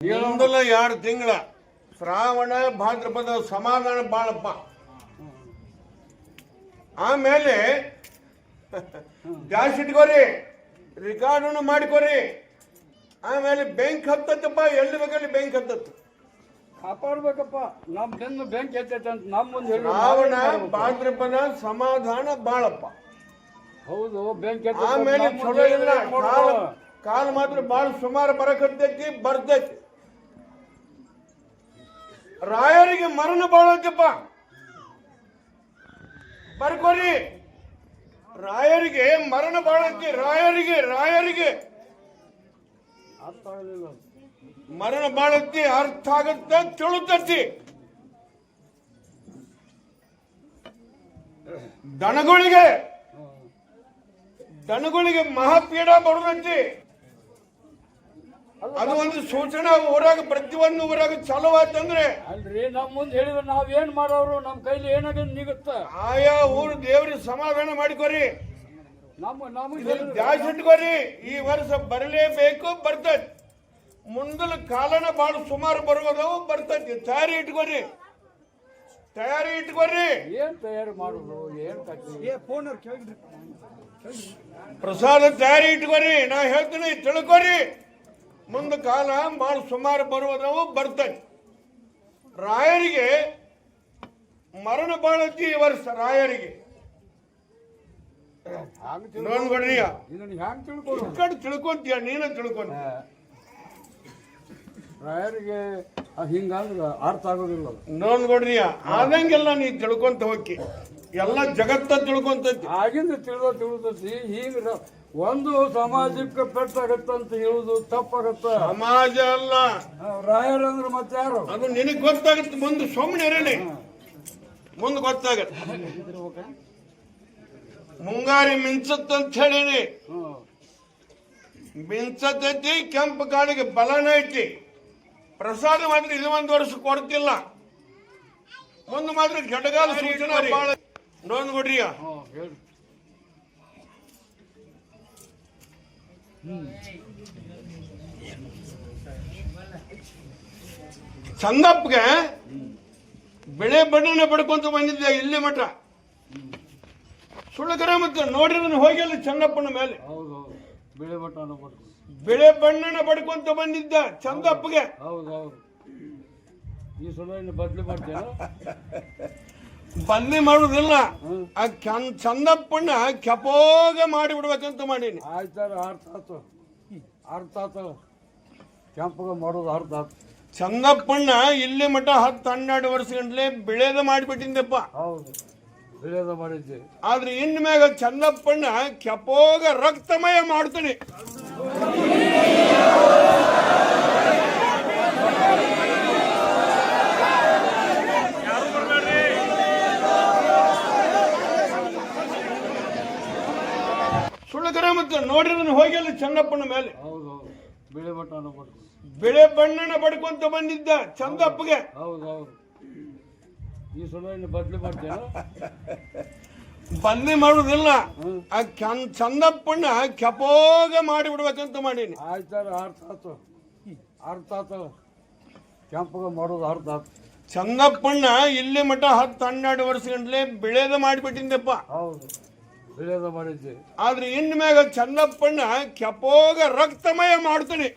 ಮುಂದಲ 2 ತಿಂಗಳ ಶ್ರಾವಣ ಭಾದ್ರಪದ ಸಮಾಧಾನ ಬಾಳಪ್ಪ. ಆಮೇಲೆ ಗ್ಯಾಸ್ ಇಟ್ಕೋರಿ, ರೆಕಾರ್ಡನ್ನು ಮಾಡಿಕೋರಿ. ಆಮೇಲೆ ಬೆಂಕಿ ಹತ್ತತ್ತಪ್ಪ, ಎಲ್ಲಿ ಬೇಕಲ್ಲಿ ಬೆಂಕಿ ಹತ್ತತ್ತು. ಕಾಪಾಡ್ಬೇಕಪ್ಪ, ನಮ್ ಬೆನ್ನು ಬೆಂಕಿ ಹತ್ತೈತೆ ಅಂತ ನಮ್ಮ ಮುಂದೆ ಶ್ರಾವಣ ಭಾದ್ರಪದ ಸಮಾಧಾನ ಬಾಳಪ್ಪ. ಹೌದು, ಬೆಂಕಿ ಆಮೇಲೆ ಚಲೋ ಇಲ್ಲ, ಕಾಲ ಮಾತ್ರ ಬಾಳ ಸುಮಾರು ಬರಕತ್ತೈತಿ, ಬರ್ತೈತಿ. ರಾಯರಿಗೆ ಮರಣ ಬಾಳತ್ತಪ್ಪ, ಬರ್ಕೋರಿ. ರಾಯರಿಗೆ ಮರಣ ಬಾಳತ್ತಿ, ರಾಯರಿಗೆ ಅರ್ಥ ಆಗಲಿಲ್ಲ. ಮರಣ ಬಾಳತ್ತಿ, ಅರ್ಥ ಆಗತ್ತ, ತಿಳುತ್ತತಿ. ದನಗಳಿಗೆ ಮಹಾಪೀಡ ಬರುದತ್ತಿ. ಅದು ಒಂದು ಸೂಚನಾ ಊರಾಗ, ಪ್ರತಿಯೊಂದು ಊರಾಗ ಚಲೋ ಆಯ್ತಂದ್ರೆ ಅಲ್ರಿ, ನಮ್ ಮುಂದೆ ಹೇಳಿದ್ರೆ ನಾವೇನ್ ಮಾಡೋರು, ನಮ್ ಕೈಲಿ ಏನಾಗ ನಿಗುತ್ತ. ಆಯಾ ಊರು ದೇವ್ರಿಗೆ ಸಮಾಧಾನ ಮಾಡಿಕೋರಿ, ನಮಗೆ ದ್ಯಾಸ್ ಇಟ್ಕೋರಿ. ಈ ವರ್ಷ ಬರಲೇಬೇಕು, ಬರ್ತೈತಿ. ಮುಂದಲ ಕಾಲನ ಬಾಳ ಸುಮಾರು ಬರುವುದವು, ಬರ್ತೈತಿ. ತಯಾರಿ ಇಟ್ಕೋರಿ. ಏನ್ ತಯಾರು ಮಾಡುದು, ಏನ್ ಪ್ರಸಾದ ತಯಾರಿ ಇಟ್ಕೋರಿ. ನಾ ಹೇಳ್ತೀನಿ, ತಿಳ್ಕೊರಿ. ಮುಂದ ಕಾಲ ಬಾಳ ಸುಮಾರು ಬರುವುದವು, ಬರ್ತೈತಿ. ರಾಯರಿಗೆ ಮರಣ ಬಾಳತಿ ಈ ವರ್ಷ. ರಾಯರಿಗೆ ನೋಡ್ಬಿಡ್ರಿ, ಹ್ಯಾಂಗ ತಿಳ್ಕೊಡು. ಕಡೆ ತಿಳ್ಕೊಂತೀಯ, ನೀನ ತಿಳ್ಕೊಂತ. ರಾಯರಿಗೆ ಹಿಂಗಂದ್ರ ಅರ್ಥ ಆಗೋದಿಲ್ಲ. ನೋಡ್ಬಿಡ್ರಿ, ಆದಂಗೆಲ್ಲ ನೀ ತಿಳ್ಕೊಂತ ಹೋಗಿ, ಎಲ್ಲ ಜಗತ್ತ ತಿಳ್ಕೊಂತೈತಿ. ಆಗಿಂದ ತಿಳಿದತಿ. ಹಿಂಗ ಒಂದು ಸಮಾಜಕ್ಕೆ ಪೆಟ್ಟಾಗತ್ತಂತ ಹೇಳುದು ತಪ್ಪಾಗತ್ತ. ಸಮಾಜ ಅಲ್ಲ, ರಾಯರಂದ್ರ ಮತ್ತೆ ಯಾರು? ಅದು ನಿನಗ್ ಗೊತ್ತಾಗತ್ತೆ. ಮುಂದೆ ಸುಮ್ಮನೆ ಇರಲಿ, ಮುಂದೆ ಗೊತ್ತಾಗತ್ತೆ. ಮುಂಗಾರಿ ಮಿಂಚತ್ತಂತ ಹೇಳಿನಿ, ಮಿಂಚತೈತಿ. ಕೆಂಪು ಕಾಳಿಗೆ ಬಲನ ಐತಿ. ಪ್ರಸಾದ ಮಾತ್ರ ಇದು 1 ವರ್ಷ ಕೊಡ್ತಿಲ್ಲ. ಮುಂದೆ ಮಾತ್ರ ಘಟಗಾಲ ಸೂಚನೆ ಬಾಳ ನೋಡ್ಕೊಡ್ರಿ. ಚಂದಪ್ಪಗೆ ಬೆಳೆ ಬಣ್ಣನ ಪಡ್ಕೊಂತ ಬಂದಿದ್ದೆ ಇಲ್ಲಿ ಮಠ. ಸುಳ್ಳಕರ ಮತ್ತೆ ನೋಡಿರೋದನ್ನ ಹೋಗಿಲ್ಲ ಚಂದಪ್ಪನ ಮೇಲೆ. ಬೆಳೆ ಬಣ್ಣನ ಪಡ್ಕೊಂತ ಬಂದಿದ್ದ ಚಂದಪ್ಪಗೆ. ಈ ಸಲ ಬದ್ಲಿ ಮಾಡ್ತೇನೆ, ಬದ್ಲಿ ಮಾಡುದಿಲ್ಲ. ಆ ಚಂದಪ್ಪಣ್ಣ ಕೆಪೋಗ ಮಾಡಿ ಬಿಡ್ಬೇಕಂತ ಮಾಡೀನಿ. ಆಯ್ತಾರ, ಅರ್ಥ ಆತ. ಕೆಂಪಗ ಮಾಡೋದು ಅರ್ಥ ಆತ. ಚಂದಪ್ಪಣ್ಣ ಇಲ್ಲಿ ಮಠ 10-12 ವರ್ಷ ಗಂಟ್ಲೆ ಬೆಳೆದ ಮಾಡಿಬಿಟ್ಟಿದ್ದಪ್ಪ. ಹೌದು, ಬೆಳೆದ ಮಾಡಿದ್ದೆ. ಆದ್ರೆ ಇನ್ ಮ್ಯಾಗ ಚಂದಪ್ಪಣ್ಣ ಕೆಪೋಗ ರಕ್ತಮಯ ಮಾಡ್ತಾನೆ. ಸುಳ್ಳಕರ ಮತ್ತೆ ನೋಡಿರೋದನ್ನ ಹೋಗಿಲ್ಲ ಚಂದಪ್ಪನ ಮೇಲೆ. ಬೆಳೆ ಬಣ್ಣನ ಪಡ್ಕೊಂತ ಬಂದಿದ್ದ ಚಂದಪ್ಪಗೆ. ಈ ಸಲ ಬದ್ಲಿ ಮಾಡ್ತೇನೆ, ಬದ್ಲಿ ಮಾಡುದಿಲ್ಲ. ಆ ಚಂದಪ್ಪಣ್ಣ ಕೆಪೋಗ ಮಾಡಿ ಬಿಡ್ಬೇಕಂತ ಮಾಡೀನಿ. ಆಯ್ತಾರ, ಅರ್ಥ ಆತ. ಕೆಂಪಗ ಮಾಡೋದು ಅರ್ಥ ಆತ. ಚಂದಪ್ಪಣ್ಣ ಇಲ್ಲಿ ಮಠ 10-12 ವರ್ಷ ಗಂಟ್ಲೆ ಬೆಳೆದ ಮಾಡಿಬಿಟ್ಟಿದ್ದಪ್ಪ. ಹೌದು, ಬೆಳೆದ ಮಾಡಿದ್ದೆ. ಆದ್ರೆ ಇನ್ ಮ್ಯಾಗ ಚಂದಪ್ಪಣ್ಣ ಕೆಪೋಗ ರಕ್ತಮಯ ಮಾಡ್ತಾನೆ.